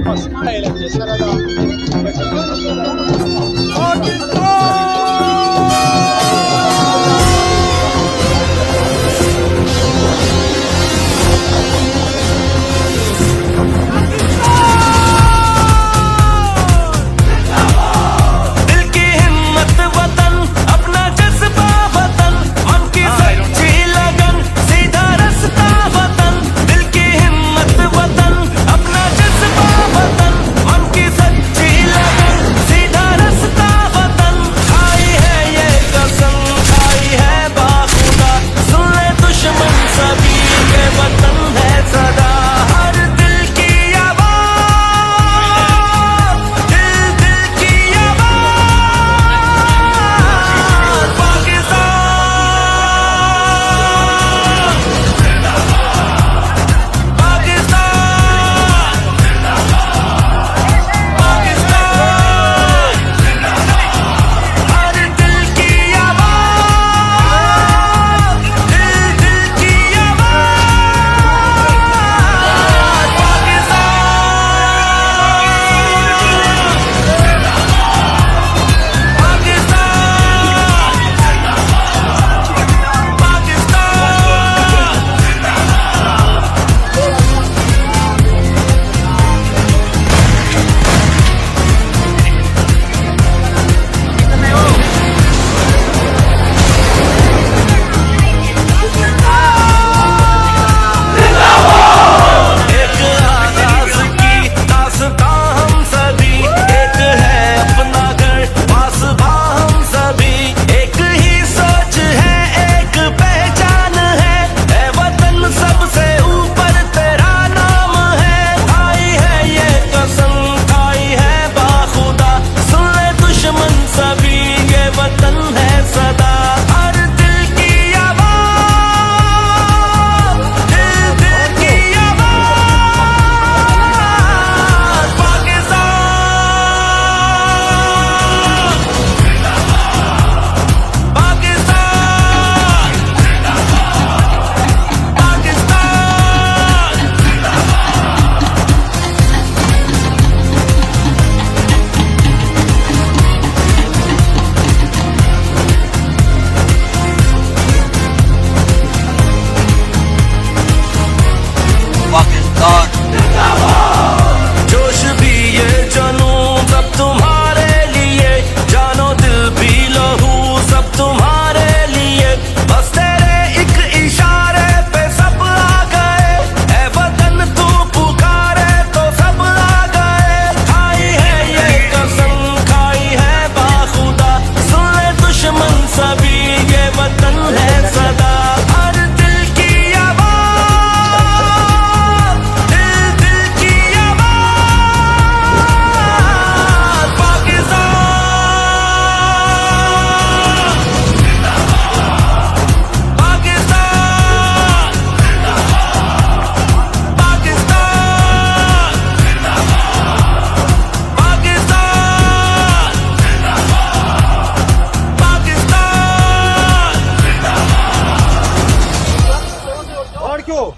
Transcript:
Basma eğlencesi arada. जोश भी ये जनूं सब तुम्हारे लिए, जानो दिल भी लहू सब तुम्हारे लिए, बस तेरे एक इशारे पे सब आ गए, ऐ वतन तू पुकारे तो सब आ गए। खाई है ये कसम खाई है बाखुदा, सुन ले दुश्मन सभी ये वतन है सदा। Marco!